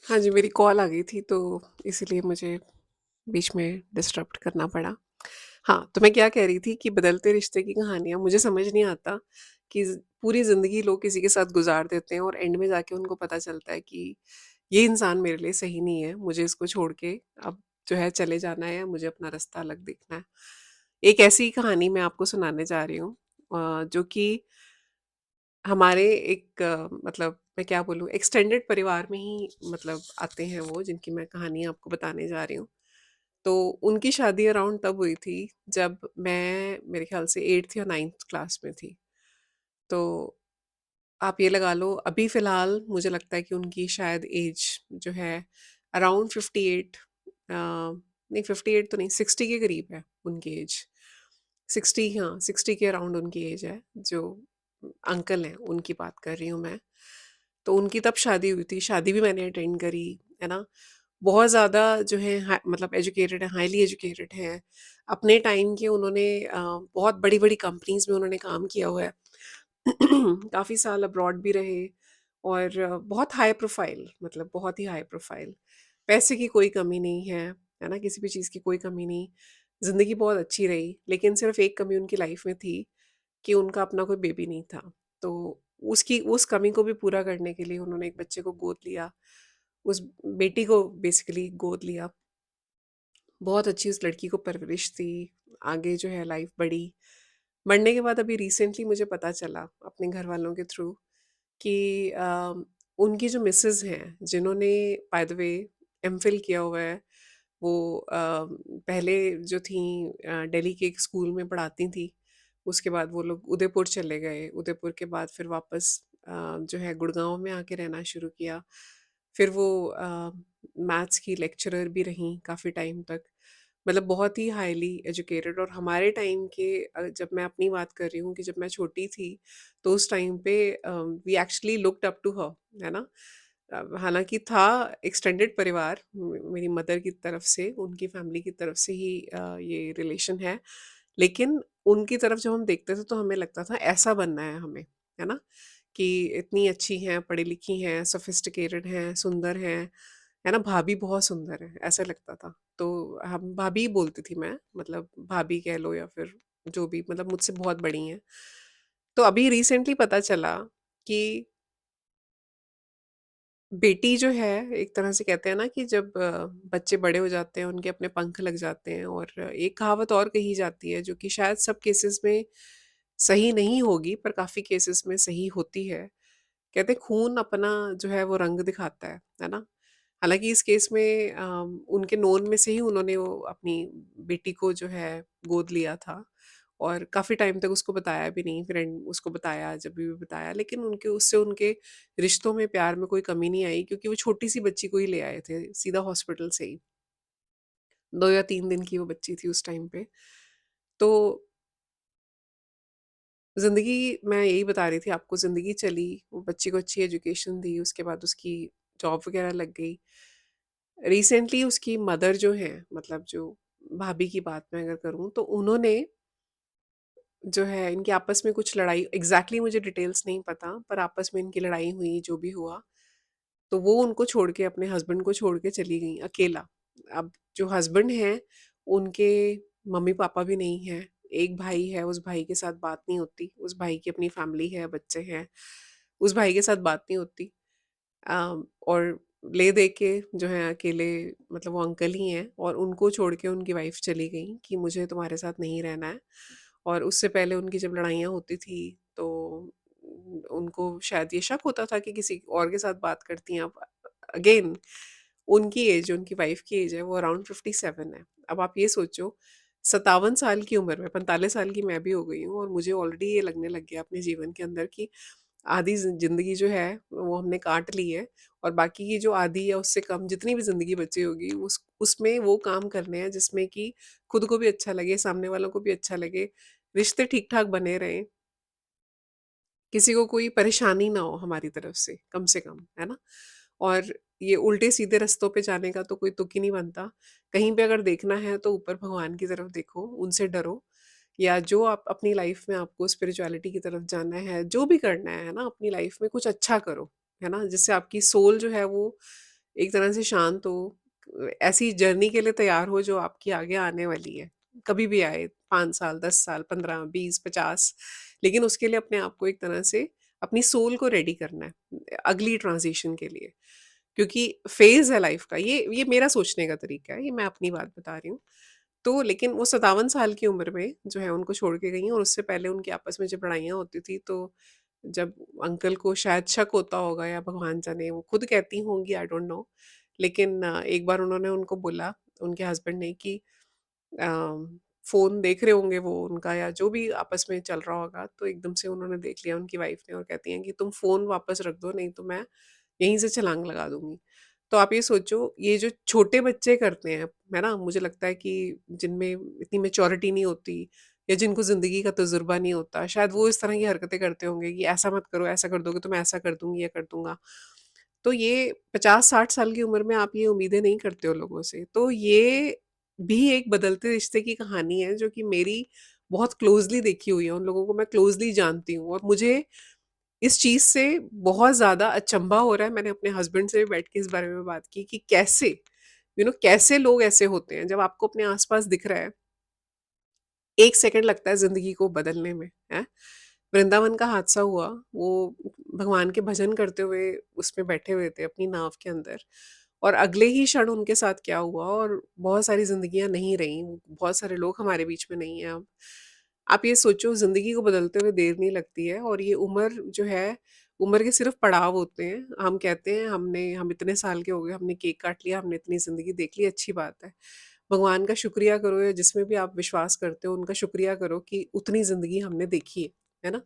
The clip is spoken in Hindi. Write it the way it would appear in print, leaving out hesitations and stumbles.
हाँ जी, मेरी कॉल आ गई थी तो इसीलिए मुझे बीच में डिस्टर्ब्ड करना पड़ा। हाँ, तो मैं क्या कह रही थी कि बदलते रिश्ते की कहानियाँ मुझे समझ नहीं आता कि पूरी ज़िंदगी लोग किसी के साथ गुज़ार देते हैं और एंड में जाके उनको पता चलता है कि ये इंसान मेरे लिए सही नहीं है, मुझे इसको छोड़ के अब जो है चले जाना है, मुझे अपना रास्ता अलग देखना है। एक ऐसी कहानी मैं आपको सुनाने जा रही हूँ जो कि हमारे एक मतलब मैं क्या बोलूँ एक्सटेंडेड परिवार में ही मतलब आते हैं वो जिनकी मैं कहानी आपको बताने जा रही हूँ। तो उनकी शादी अराउंड तब हुई थी जब मैं मेरे ख़्याल से 8th या 9th क्लास में थी। तो आप ये लगा लो अभी फ़िलहाल मुझे लगता है कि उनकी शायद ऐज जो है अराउंड 58 नहीं 58 तो नहीं 60 के करीब है उनकी ऐज। 60 हाँ, 60 के अराउंड उनकी ऐज है, जो अंकल हैं उनकी बात कर रही हूँ मैं। तो उनकी तब शादी हुई थी, शादी भी मैंने अटेंड करी, है ना? बहुत ज़्यादा जो है मतलब एजुकेटेड हैं, हाइली एजुकेटेड हैं। अपने टाइम के उन्होंने बहुत बड़ी-बड़ी कंपनीज़ में उन्होंने काम किया हुआ है। काफ़ी साल अब्रॉड भी रहे और बहुत हाई प्रोफ़ाइल मतलब बहुत ही हाई प्रोफ़ाइल। पैसे की कोई कमी नहीं है ना? किसी भी चीज़ की कोई कमी नहीं। ज़िंदगी बहुत अच्छी रही, लेकिन सिर्फ़ एक कमी उनकी लाइफ़ में थी कि उनका अपना कोई बेबी नहीं था। तो उसकी उस कमी को भी पूरा करने के लिए उन्होंने एक बच्चे को गोद लिया। उस बेटी को बेसिकली गोद लिया। बहुत अच्छी उस लड़की को परवरिश दी, आगे जो है लाइफ़ बढ़ी। बढ़ने के बाद अभी रिसेंटली मुझे पता चला अपने घरवालों के थ्रू कि उनकी जो मिसेज़ हैं, जिन्होंने बाय द वे एमफ़िल किया हुआ है, वो पहले जो थीं दिल्ली के एक स्कूल में पढ़ाती थीं। उसके बाद वो लोग उदयपुर चले गए, उदयपुर के बाद फिर वापस जो है गुड़गाँव में आके रहना शुरू किया। फिर वो मैथ्स की लेक्चरर भी रहीं काफ़ी टाइम तक। मतलब बहुत ही हाइली एजुकेटेड और हमारे टाइम के जब मैं अपनी बात कर रही हूँ कि जब मैं छोटी थी, तो उस टाइम पे we actually looked up to her, है ना? हालाँकि था एक्सटेंडेड परिवार मेरी मदर की तरफ से, उनकी फैमिली की तरफ से ही ये रिलेशन है। लेकिन उनकी तरफ जब हम देखते थे तो हमें लगता था ऐसा बनना है हमें, है ना? कि इतनी अच्छी हैं, पढ़ी-लिखी हैं, सोफिस्टिकेटेड हैं, सुंदर हैं, है ना? भाभी बहुत सुंदर है, ऐसा लगता था। तो हम भाभी ही बोलती थी मैं, मतलब भाभी कह लो या फिर जो भी मतलब मुझसे बहुत बड़ी हैं। तो अभी रिसेंटली पता चला कि बेटी जो है एक तरह से कहते हैं ना कि जब बच्चे बड़े हो जाते हैं, उनके अपने पंख लग जाते हैं और एक कहावत और कही जाती है जो कि शायद सब केसेस में सही नहीं होगी पर काफ़ी केसेस में सही होती है। कहते हैं खून अपना जो है वो रंग दिखाता है ना? हालाँकि इस केस में उनके नोन में से ही उन्होंने वो अपनी बेटी को जो है गोद लिया था और काफ़ी टाइम तक उसको बताया भी नहीं, फिर एंड उसको बताया जब भी बताया लेकिन उनके उससे उनके रिश्तों में, प्यार में कोई कमी नहीं आई क्योंकि वो छोटी-सी बच्ची को ही ले आए थे, सीधा हॉस्पिटल से ही। 2 या 3 दिन की वो बच्ची थी उस टाइम पे। तो ज़िंदगी मैं यही बता रही थी आपको ज़िंदगी चली, वो बच्ची को अच्छी एजुकेशन दी, उसके बाद उसकी जॉब वग़ैरह लग गई। रिसेंटली उसकी मदर जो हैं, मतलब जो भाभी की बात मैं अगर करूँ, तो उन्होंने जो है इनकी आपस में कुछ लड़ाई एग्ज़ैक्टली मुझे डिटेल्स नहीं पता, पर आपस में इनकी लड़ाई हुई, जो भी हुआ, तो वो उनको छोड़ के अपने हस्बैंड को छोड़ के चली गईं अकेला। अब जो हस्बैंड हैं, उनके मम्मी-पापा भी नहीं हैं। एक भाई है, उस भाई के साथ बात नहीं होती। उस भाई की अपनी फैमिली है, बच्चे हैं। उस भाई के साथ बात नहीं होती। और ले-दे के जो हैं अकेले मतलब वो अंकल ही हैं और उनको छोड़ के उनकी वाइफ़ चली गईं कि मुझे तुम्हारे साथ नहीं रहना है। और उससे पहले उनकी जब लड़ाइयाँ होती थी तो उनको शायद ये शक होता था कि किसी और के साथ बात करती हैं आप। अगेन उनकी एज जो उनकी वाइफ़ की एज है वो अराउंड 57 है। अब आप ये सोचो 57 साल की उम्र में 45 साल की मैं भी हो गई हूँ और मुझे ऑलरेडी ये लगने लग गया अपने जीवन के अंदर कि आधी ज़िंदगी जो है वो हमने काट ली है और बाकी की जो आधी या उससे कम जितनी भी ज़िंदगी बची होगी उसमें वो काम करने हैं जिसमें कि खुद को भी अच्छा लगे, सामने वालों को भी अच्छा लगे, रिश्ते ठीक-ठाक बने रहें, किसी को कोई परेशानी ना हो हमारी तरफ से कम, है ना? और ये उल्टे-सीधे रास्तों पे जाने का तो कोई तुक ही नहीं बनता। कहीं पे अगर देखना है तो ऊपर भगवान की तरफ देखो, उनसे डरो या जो आप अपनी लाइफ़ में आपको स्पिरिचुअलिटी की तरफ जाना है, जो भी करना है ना? अपनी लाइफ़ में कुछ अच्छा करो, है ना? जिससे आपकी सोल जो है वो एक तरह से शांत हो, ऐसी जर्नी के लिए तैयार हो जो आपकी आगे आने वाली है। कभी भी आए, 5 साल, 10 साल, 15, 20, 50, लेकिन उसके लिए अपने आप को एक तरह से अपनी सोल को रेडी करना है, अगली ट्रांज़िशन के लिए। क्योंकि फ़ेज़ है लाइफ़ का, ये मेरा सोचने का तरीका है, ये मैं अपनी बात बता रही हूँ। तो लेकिन वो 57 साल की उम्र में जो है उनको छोड़ के गई हैं, और उससे पहले उनकी आपस में जब लड़ाइयाँ होती थी, तो जब अंकल को शायद शक होता होगा या भगवान जाने, वो खुद कहती होंगी, आई डोंट नो। लेकिन एक बार उन्होंने उनको बोला, उनके हस्बैंड ने, कि अ, फ़ोन देख रहे होंगे वो उनका या जो भी आपस में चल रहा होगा, तो एकदम से उन्होंने देख लिया उनकी वाइफ़ ने, और कहती हैं कि तुम फ़ोन वापस रख दो, नहीं तो मैं यहीं से छलांग लगा दूँगी। तो आप ये सोचो, ये जो छोटे बच्चे करते हैं, है ना? मुझे लगता है कि जिनमें इतनी मैच्योरिटी नहीं होती, या जिनको ज़िंदगी का तजुर्बा नहीं होता, शायद वो इस तरह की हरकतें करते होंगे कि ऐसा मत करो, ऐसा कर दोगे तो मैं ऐसा कर दूँगी या कर दूँगा। तो ये 50-60 साल की उम्र में आप ये उम्मीदें नहीं करते हो लोगों से। तो ये भी एक बदलते रिश्ते की कहानी है, जो कि मेरी बहुत क्लोज़ली देखी हुई है, उन लोगों को मैं क्लोज़ली जानती हूँ, और मुझे इस चीज़ से बहुत ज़्यादा अचंभा हो रहा है। मैंने अपने हस्बैंड से भी बैठ के इस बारे में बात की कि कैसे, कैसे लोग ऐसे होते हैं, जब आपको अपने आस-पास दिख रहा है, 1 सेकंड लगता है ज़िंदगी को बदलने में, हैं? वृंदावन का हादसा हुआ, वो भगवान के भजन करते हुए उसमें बैठे हुए थे अपनी नाव के अंदर, और अगले ही क्षण उनके साथ क्या हुआ, और बहुत सारी ज़िंदगियाँ नहीं रहीं, बहुत सारे लोग हमारे बीच में नहीं हैं अब। आप ये सोचो, ज़िंदगी को बदलते हुए देर नहीं लगती है, और ये उम्र जो है, उम्र के सिर्फ़ पड़ाव होते हैं। हम कहते हैं हम इतने साल के हो गए, हमने केक काट लिया, हमने इतनी ज़िंदगी देख ली, अच्छी बात है। भगवान का शुक्रिया करो, या जिसमें भी आप विश्वास करते हो उनका शुक्रिया करो कि उतनी ज़िंदगी हमने देखी है ना?